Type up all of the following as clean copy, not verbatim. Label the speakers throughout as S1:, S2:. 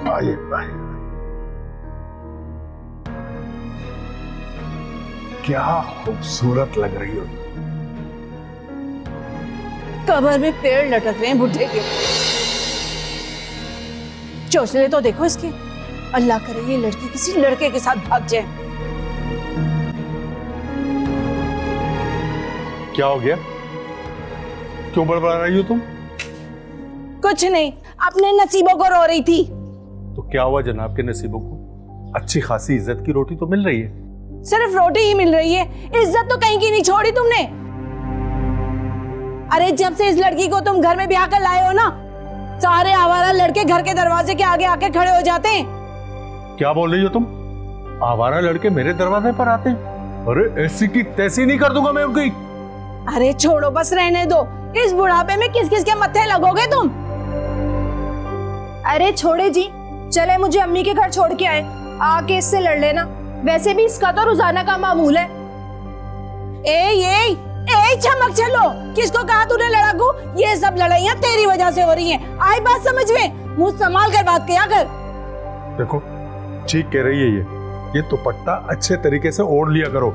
S1: आइए आइए। क्या खूबसूरत लग रही हो।
S2: कबर में पेड़ लटक रहे हैं बुढ़े के। चौचले तो देखो इसके। अल्लाह करे ये लड़की किसी लड़के के साथ भाग जाए।
S1: क्या हो गया? क्यों बड़बड़ा रही हो तुम?
S2: कुछ नहीं, अपने नसीबों को रो रही थी।
S1: तो क्या हुआ जनाब के नसीबों को? अच्छी खासी इज्जत की रोटी तो मिल रही है।
S2: सिर्फ रोटी ही मिल रही है, इज्जत तो कहीं की नहीं छोड़ी तुमने। अरे जब से इस लड़की को तुम घर में ब्याह कर लाए हो ना, सारे आवारा लड़के घर के दरवाजे के आगे आके खड़े हो जाते हैं।
S1: क्या बोल रही हो तुम? आवारा लड़के मेरे दरवाजे पर आते हैं? अरे ऐसी की तैसी नहीं कर दूंगा मैं उनकी।
S2: अरे छोड़ो, बस रहने दो। इस बुढ़ापे में किस किस के मत्थे लगोगे तुम?
S3: अरे छोड़े जी, चले मुझे अम्मी के घर छोड़ के आए, आके इससे लड़ लेना। वैसे भी इसका तो रोजाना का मामूल है।
S2: ए चमक चलो, किसको कहा तूने लड़ाकू? ये सब लड़ाइयाँ तेरी वजह से हो रही हैं। आई बात समझ में? मुंह संभाल कर बात किया कर।
S1: देखो ठीक कह रही है ये दुपट्टा अच्छे तरीके से ओढ़ लिया करो।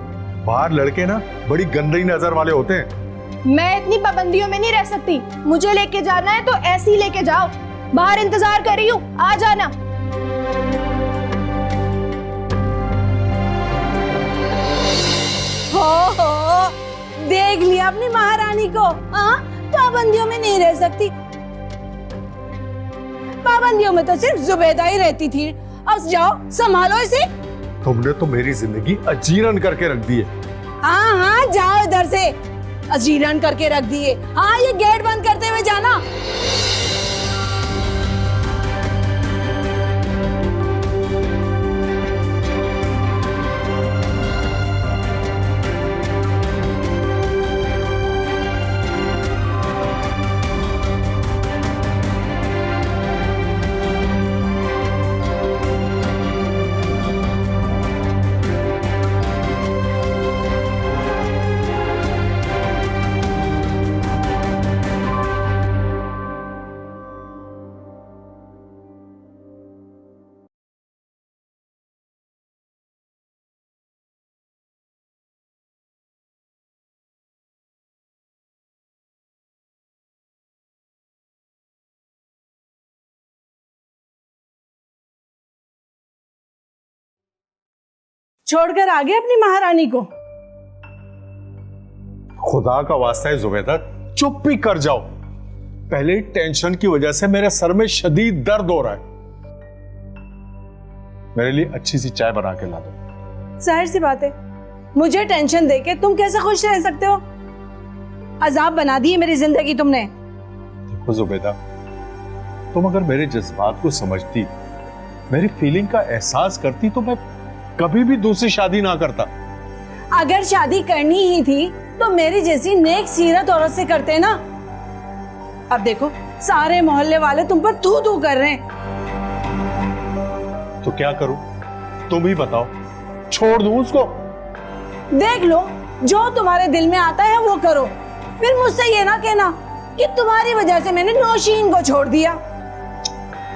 S1: बाहर लड़के ना बड़ी गंदी नजर वाले होते हैं।
S3: मैं इतनी पाबंदियों में नहीं रह सकती। मुझे लेके जाना है तो ऐसे ही लेके जाओ। बाहर इंतजार कर रही हूँ, आ जाना।
S2: हो देख लिया अपनी महारानी को। हाँ, पाबंदियों में नहीं रह सकती। पाबंदियों में तो सिर्फ जुबैदा ही रहती थी। अब जाओ संभालो इसे।
S1: तुमने तो मेरी जिंदगी अजीरन करके रख दी है।
S2: हाँ हाँ जाओ इधर से। अजीरन करके रख दिए। हाँ ये गेट बंद करते हुए जाना। छोड़कर आ गए अपनी महारानी को।
S1: खुदा का वास्ता है जुबैदा, चुप भी कर जाओ। पहले टेंशन की वजह से मेरे सर में शदीद दर्द हो रहा है। मेरे लिए अच्छी सी चाय बना के ला दो।
S2: जाहिर सी बात है, मुझे टेंशन देके तुम कैसे खुश रह सकते हो? अजाब बना दी है मेरी जिंदगी तुमने।
S1: देखो जुबैदा, तुम अगर मेरे जज्बात को समझती, मेरी फीलिंग का एहसास करती, तो मैं कभी भी दूसरी शादी ना करता।
S2: अगर शादी करनी ही थी तो मेरी जैसी नेक सीरत औरत से करते ना। अब देखो सारे मोहल्ले वाले तुम पर थू थू कर रहे हैं।
S1: तो क्या करूं? तुम ही बताओ, छोड़ दूं उसको?
S2: देख लो, जो तुम्हारे दिल में आता है वो करो। फिर मुझसे ये ना कहना कि तुम्हारी वजह से मैंने नौशीन को छोड़ दिया।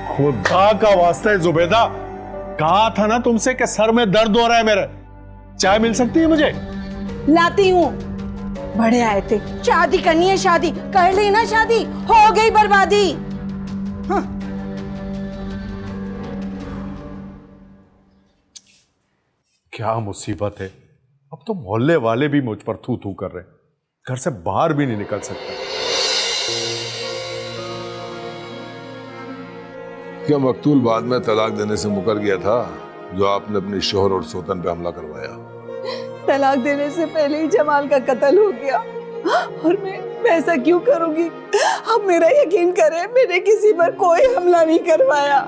S1: खुदा का वास्ता है जुबैदा, कहा था ना तुमसे कि सर में दर्द हो रहा है मेरे। चाय मिल सकती है मुझे?
S2: लाती हूँ। बड़े आए थे, शादी करनी है, शादी कर ली ना, शादी हो गई बर्बादी। हाँ।
S1: क्या मुसीबत है, अब तो मोहल्ले वाले भी मुझ पर थू थू कर रहे हैं। घर से बाहर भी नहीं निकल सकता।
S4: क्या मकतूल बाद में तलाक देने से मुकर गया था जो आपने अपने शोहर और सोतन पे हमला करवाया?
S2: तलाक देने से पहले ही जमाल का कत्ल हो गया, और मैं ऐसा क्यों करूंगी? अब मेरा यकीन करें, मैंने किसी पर कोई हमला नहीं करवाया।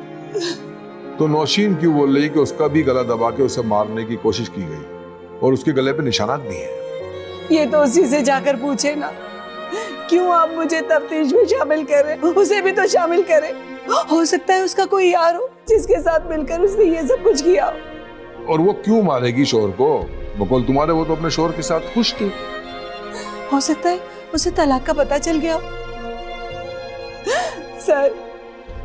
S4: तो नौशीन क्यों बोल रही कि उसका भी गला दबा के उसे मारने की कोशिश की गई और उसके गले पे निशानात भी हैं?
S2: ये तो उसी से जाकर पूछे ना। क्यों आप मुझे तफ्तीश में शामिल करें? उसे भी तो शामिल करें। हो सकता है उसका कोई यार हो जिसके साथ मिलकर उसने ये सब कुछ किया।
S4: और वो क्यों मारेगी शोहर को? बकौल तुम्हारे वो तो अपने शोहर के साथ खुश थी।
S2: हो सकता है उसे तलाक का पता चल गया। सर,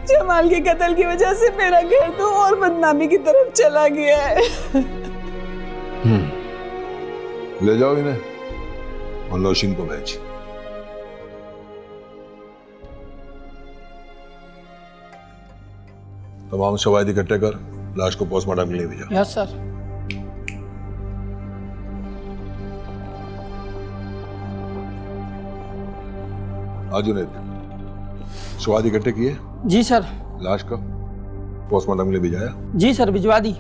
S2: जमाल के कत्ल की वजह से मेरा घर तो और बदनामी की तरफ चला गया है।
S4: ले जाओ इन्हें और नौशीन को भेज। तमाम शवाहिद इकट्ठे कर, लाश को पोस्टमार्टम के लिए भेजा।
S5: Yes sir.
S4: आज जुनैद, शवाहिद इकट्ठे किए,
S5: जी सर।
S4: लाश का पोस्टमार्टम के लिए भिजाया।
S5: जी सर, भिजवा दी।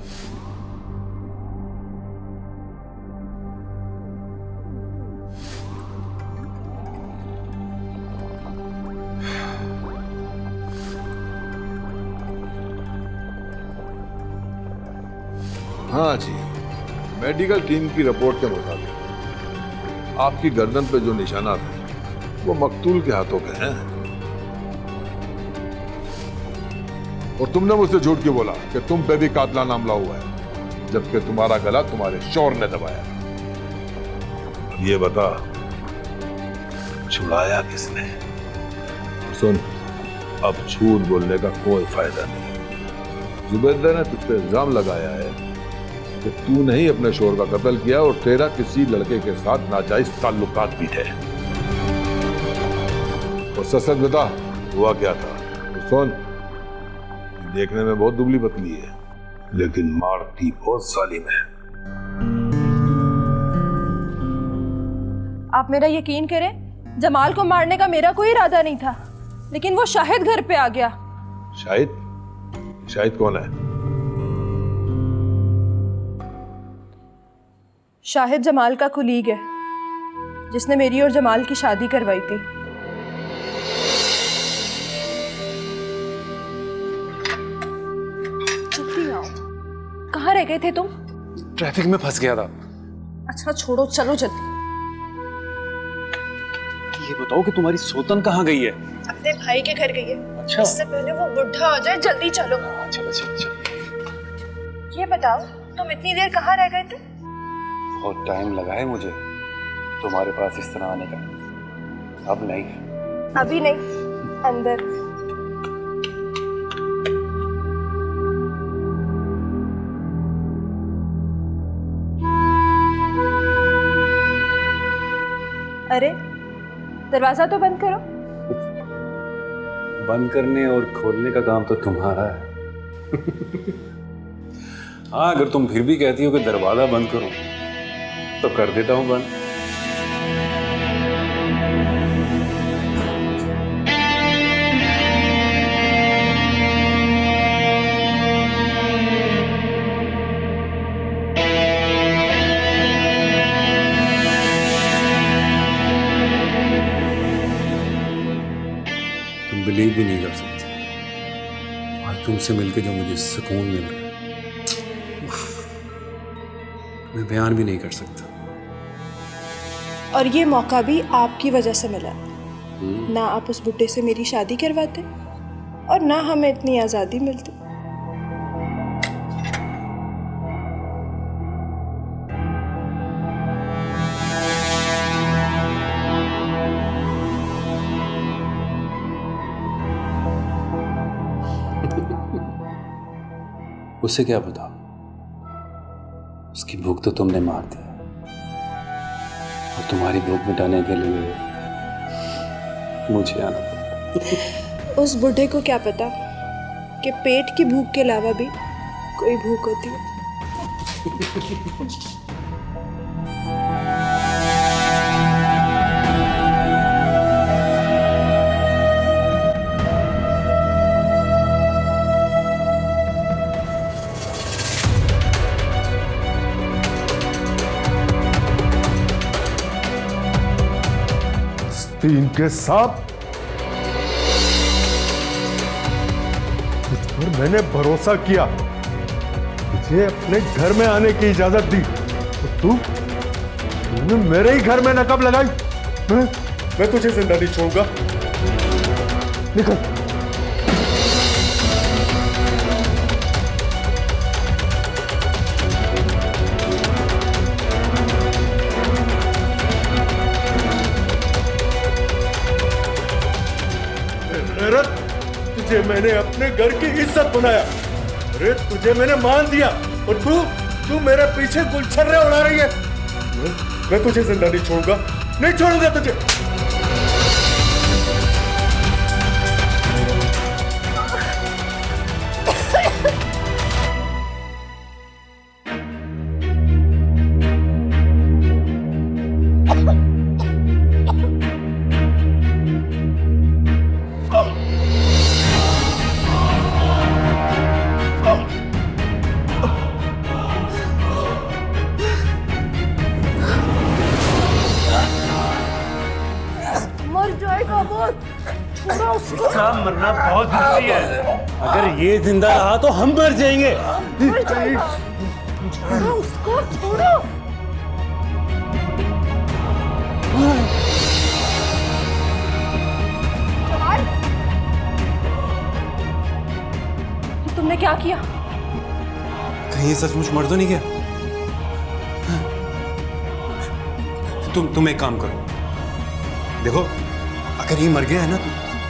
S4: हाँ जी, मेडिकल टीम की रिपोर्ट के मुताबिक आपकी गर्दन पे जो निशाना थे वो मकतूल के हाथों के हैं। और तुमने मुझसे झूठ क्यों बोला कि तुम पे भी कातलाना हमला हुआ है, जबकि तुम्हारा गला तुम्हारे शौहर ने दबाया। अब ये बता, छुड़ाया किसने? सुन, अब झूठ बोलने का कोई फायदा नहीं। जुबैदा ने तुझ पे इल्जाम लगाया है कि तूने ही अपने शौहर का कत्ल किया और तेरा किसी लड़के के साथ नाजायज ताल्लुकात भी थे। और सच बता, हुआ क्या था? तो सुन, देखने में बहुत दुबली पतली है, लेकिन मारती बहुत जालिम है।
S3: आप मेरा यकीन करें, जमाल को मारने का मेरा कोई इरादा नहीं था, लेकिन वो शाहिद घर पे आ गया।
S4: शाहिद? शाहिद कौन है?
S3: शाहिद जमाल का कुलीग है, जिसने मेरी और जमाल की शादी करवाई थी। जल्दी आओ। कहाँ रह गए थे तुम?
S6: ट्रैफिक में फंस गया था।
S3: अच्छा छोड़ो, चलो जल्दी।
S6: ये बताओ कि तुम्हारी सोतन कहाँ गई है?
S3: अपने भाई के घर गई है।
S6: अच्छा।
S3: इससे पहले वो बुढ़ा आ जाए, जल्दी चलो।
S6: चलो चलो चलो।
S3: ये बताओ, तुम इतनी देर कहाँ रह गए थे?
S6: बहुत टाइम लगा है मुझे तुम्हारे पास इस तरह आने का। अब नहीं।
S3: अभी नहीं, अंदर। अरे दरवाजा तो बंद करो।
S6: बंद करने और खोलने का काम तो तुम्हारा है। हाँ, अगर तुम फिर भी कहती हो कि दरवाजा बंद करो तो कर देता हूं बंद। तुम बिलीव भी नहीं कर सकती आज तुमसे मिलके जो मुझे सुकून मिल रहा है, मैं बयान भी नहीं कर सकता।
S3: और ये मौका भी आपकी वजह से मिला। ना आप उस बुड्ढे से मेरी शादी करवाते और ना हमें इतनी आज़ादी मिलती।
S6: उसे क्या पता, उसकी भूख तो तुमने मार दी और तुम्हारी भूख मिटाने के लिए मुझे आना पड़ता।
S3: उस बुढ़े को क्या पता कि पेट की भूख के अलावा भी कोई भूख होती है।
S1: इनके साथ मुझ पर मैंने भरोसा किया, मुझे अपने घर में आने की इजाजत दी, तो तूने मेरे ही घर में नकब लगाई। मैं तुझे जिंदा नहीं छोड़ूंगा। निकल। तुझे मैंने अपने घर की इज्जत बनाया। अरे तुझे मैंने मान दिया और तू मेरे पीछे गुलछर्रे उड़ा रही है। मैं तुझे जिंदा नहीं छोड़ूंगा, नहीं छोड़ूंगा तुझे।
S5: इसका मरना बहुत जरूरी है। अगर ये जिंदा रहा तो हम मर जाएंगे।
S3: उसको छोड़ो। तुमने क्या किया?
S6: कहीं ये सचमुच मर तो नहीं गया? तुम एक काम करो, देखो अगर ये मर गया है ना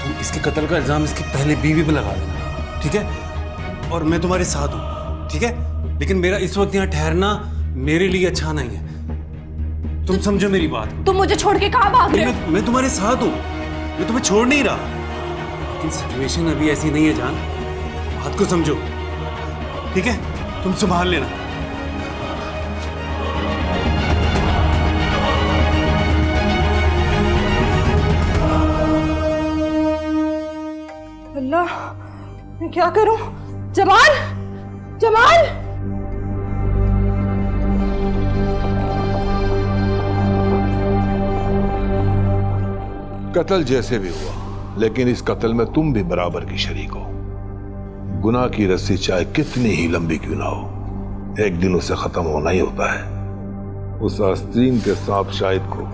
S6: तुम इसके कत्ल का इल्जाम इसकी पहले बीवी पे लगा देना, ठीक है? और मैं तुम्हारे साथ हूं, ठीक है? लेकिन मेरा इस वक्त यहाँ ठहरना मेरे लिए अच्छा नहीं है। तुम समझो मेरी बात।
S3: तुम मुझे छोड़ के कहाँ भाग रहे हो?
S6: मैं तुम्हारे साथ हूं, मैं तुम्हें छोड़ नहीं रहा, लेकिन सिचुएशन अभी ऐसी नहीं है जान, बात को समझो, ठीक है? तुम संभाल लेना।
S3: अल्लाह, मैं क्या करूं? जमाल, जमाल!
S4: कत्ल जैसे भी हुआ, लेकिन इस कत्ल में तुम भी बराबर की शरीक हो। गुनाह की रस्सी चाहे कितनी ही लंबी क्यों ना हो, एक दिन उसे खत्म होना ही होता है। उस आस्तीन के सांप शाहिद को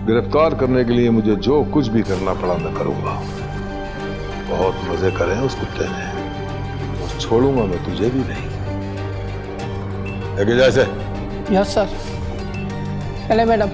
S4: गिरफ्तार करने के लिए मुझे जो कुछ भी करना पड़ा मैं करूंगा। बहुत मजे करे उस कुत्ते ने, और छोड़ूंगा मैं तुझे भी नहीं। लेके जा इसे।
S7: Yes sir. चले मैडम।